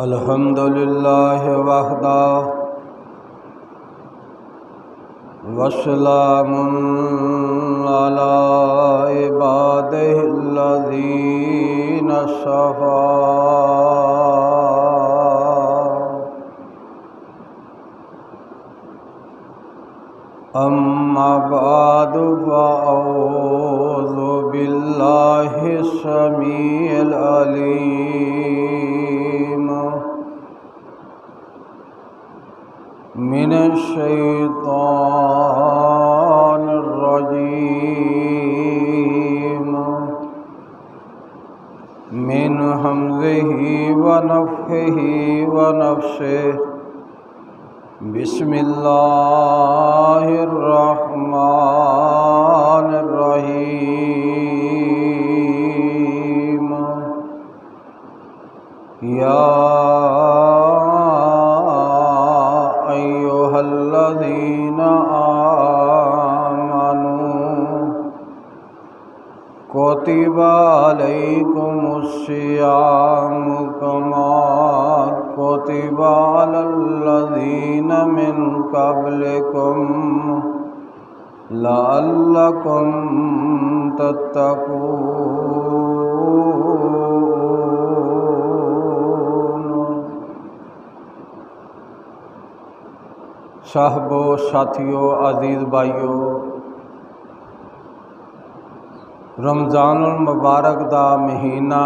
अल्हम्दुलिल्लाह वहदा वस्सलामुन अला इबादिहिल्लज़ीना अस्सफ़ा। अम्मा बअदु फ़अऊज़ु बिल्लाहि अस्समीइल अलीम मिनश्शैतानिर रजीम मिन हम्ज़िही व नफ़्ख़िही व नफ़्सिही। बिस्मिल्लाहिर्रहमानिर्रहीम। या अय्युहल्लज़ीना आमनू कुतिबा अलैकुमुस्सियामु कमा कुतिबा अलल्लज़ीना मिन क़ब्लिकुम लअल्लकुम तत्तक़ून। साहबो साथियों अजीज़ भाइयों, रमज़ानुल मुबारक दा महीना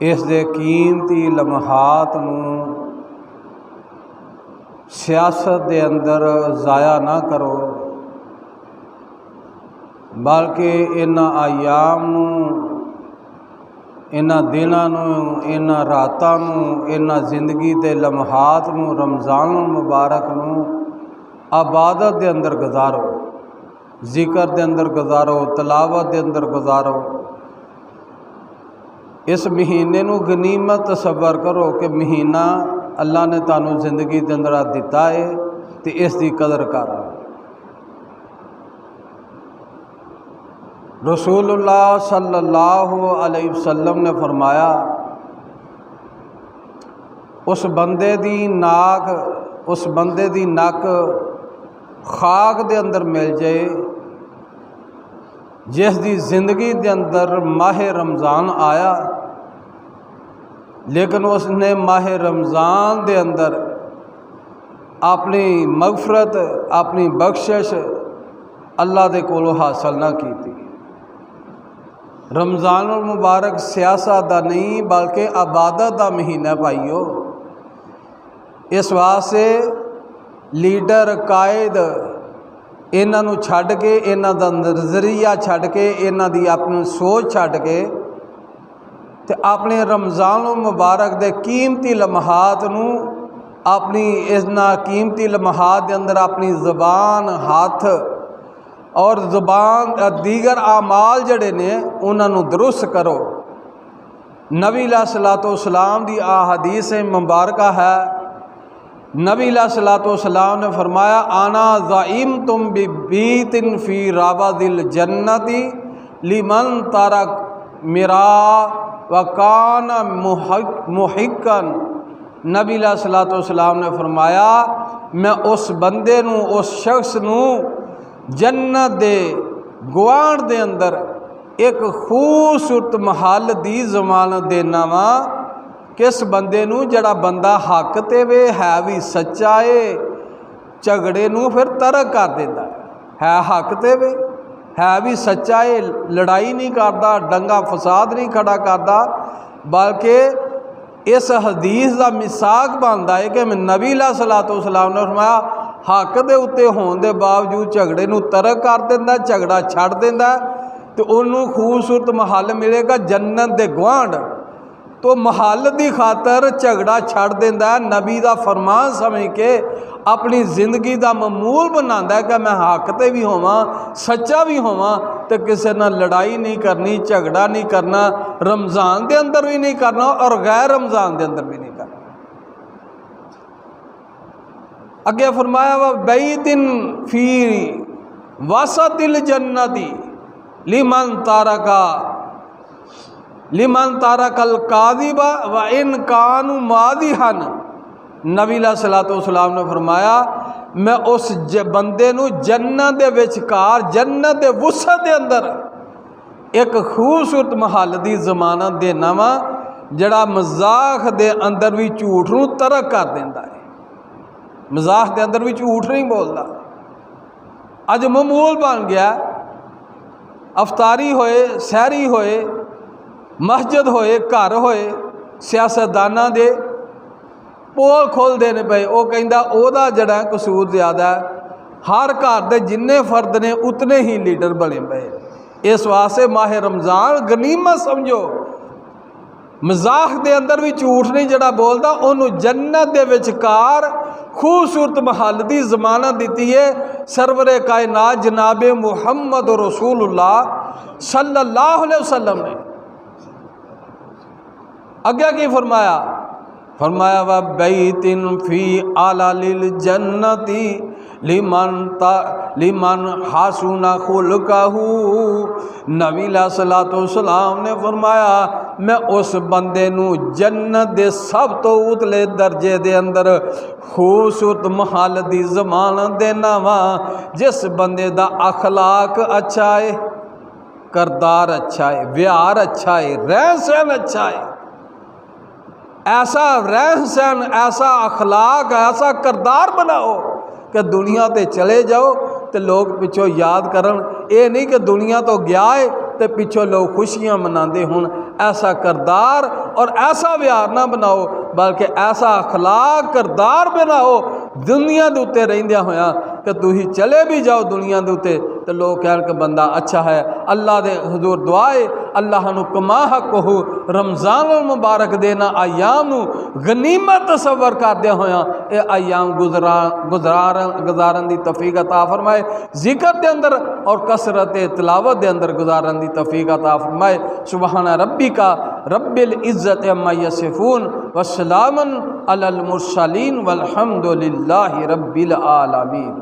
इस दे कीमती लम्हात नूं सियासत दे अंदर ज़ाया ना करो, बल्कि इन्हां आयाम नूं, इन्हां दिनां नूं, इन्हां रातां नूं, इन्हां जिंदगी दे लम्हात नूं, रमज़ानुल मुबारक नूं इबादत दे अंदर गुजारो, जिक्र दे अंदर गुजारो, तलावत दे अंदर गुजारो। इस महीने नूं गनीमत तसव्वुर करो कि महीना अल्लाह ने तुहानूं जिंदगी के अंदर दिता है तो इसकी कदर कर। रसूलुल्लाह सल्लल्लाहु अलैहि वसल्लम ने फरमाया, उस बंदे दी नक खाक दे अंदर मिल जाए जिस दी जिंदगी के अंदर माह रमज़ान आया, लेकिन उसने माह रमज़ान के अंदर अपनी मगफरत, अपनी बख्शिश अल्लाह दे कोलों हासिल ना की। रमज़ानुल मुबारक सियासत दा नहीं बल्कि इबादत दा महीना भाईओ। इस वास्ते लीडर कायद इन्हां नूं छड्ड के, इन्हां दा नज़रिया छड्ड के, इन्हां दी अपनी सोच छड्ड के ते अपने रमज़ानुल मुबारक दे कीमती लम्हात नूं, अपनी इन्हां कीमती लम्हात दे अंदर अपनी ज़बान, हाथ और ज़ुबान दीगर आमाल जड़े ने उन्हां नूं दुरुस्त करो। नबी अलैहिस्सलातु वस्सलाम दी आ हदीस मुबारक है, नबी अलैहिस्सलाम ने फरमाया, आना ज़ाइम तुम बीतिन फ़ी राबादिल जन्नति लिमन तारक मिरा वकान मुहिक्कन। नबी अलैहिस्सलाम ने फरमाया, मैं उस बंदे नूं, उस शख्स नूं जन्नत दे गुआंढ दे अंदर एक खूबसूरत महल दी ज़मानत देना वा। किस बंदे नूं, जड़ा बंदा हक ते वे है भी सच्चा है, झगड़े नूं फिर तरक कर देंदा है, हक ते वे है भी सच्चा है, लड़ाई नहीं करता, दंगा फसाद नहीं खड़ा करता, बल्कि इस हदीस का मिसाक बनता है कि नबी अलैहिस्सलाम ने फरमाया हक दे उत्ते होने के बावजूद झगड़े नूं तरक कर देंदा, झगड़ा छड्ड देंदा, तो उन्होंने खूबसूरत महल मिलेगा जन्नत दे गुआंढ। तो महल की खातर झगड़ा छड्ड देंदा, नबी का फरमान समझ के अपनी जिंदगी का मामूल बनाता है कि मैं हक ते भी होवां, सच्चा भी होवां, तो किसी नाल लड़ाई नहीं करनी, झगड़ा नहीं करना, रमज़ान के अंदर भी नहीं करना और गैर रमज़ान के अंदर भी नहीं करना। अगे फरमाया व बैतिन फी वसतिल जन्नति लिमन तारका लिमन तारकल काज़िबा व इन कानू मादिहन। नबी सलातो-सलाम ने फरमाया मैं उस बंदे नू जन्नत दे विचकार जन्नत दे वुसअत दे अंदर एक खूबसूरत महल दी जमानत देना वा जड़ा मजाक दे अंदर भी झूठ नू तरक कर देंदा है। मजाक दे अंदर भी झूठ नहीं बोलता। अज मामूल बन गया, अफतारी होए, सहरी होए, मस्जिद होए, घर होए, सियासतदाना दे पोल खोलते हैं पे। वो कहता ओदा जड़ा कसूर ज़्यादा है, हर घर के जिन्ने फर्द ने उतने ही लीडर बने पे। इस वास्ते माह रमज़ान गनीमत समझो। मजाक दे अंदर भी झूठ नहीं जड़ा बोलता, उन्होंने जन्नत दे विचकार खूबसूरत महल की जमानत दी है सरवरे कायनात जनाबे मुहम्मद रसूलुल्लाह सल्लल्लाहु अलैहि वसल्लम ने। अग्गे की फरमाया, फरमाया व बैतिन फी आलिल जन्नती लिमन हासुना खुलकहू। नबी सलातो-सलाम ने फरमाया मैं उस बंदे नू जन्नत दे सब तो उतले दर्जे दे अंदर खूबसूरत महल दी जमानत देना वा जिस बंदे दा अखलाक अच्छा है, करदार अच्छा है, व्यवहार अच्छा है, रहन सहन अच्छा है। ऐसा रहन सहन, ऐसा अखलाक, ऐसा करदार बनाओ कि दुनिया ते चले जाओ तो लोग पिछों याद करन। ये नहीं कि दुनिया तो गया है तो पिछों लोग खुशियां मनाते हों। ऐसा करदार और ऐसा व्यवहार ना बनाओ, बल्कि ऐसा अखलाक करदार बनाओ दुनिया के उत्ते रहिंदिया होया कि तुही चले भी जाओ दुनिया के उत्ते तो लोग कहन कि बंदा अच्छा है। अल्लाह दे हुजूर दुआए अल्लाह नू कमा हक़हू रमज़ान मुबारक देना आयाम नू गनीमत तसव्वुर करदे होया ये आयाम गुजारन दी तौफीक अता फरमाए। जिक्र के अंदर और कसरत तिलावत के अंदर गुजारन दी तौफीक अता फरमाए। सुबहान रब्बिका रब्बिल इज़्ज़ति अम्मा यसिफून व सलामुन अलल मुरसलीन वल्हम्दुलिल्लाहि रब्बिल आलमीन।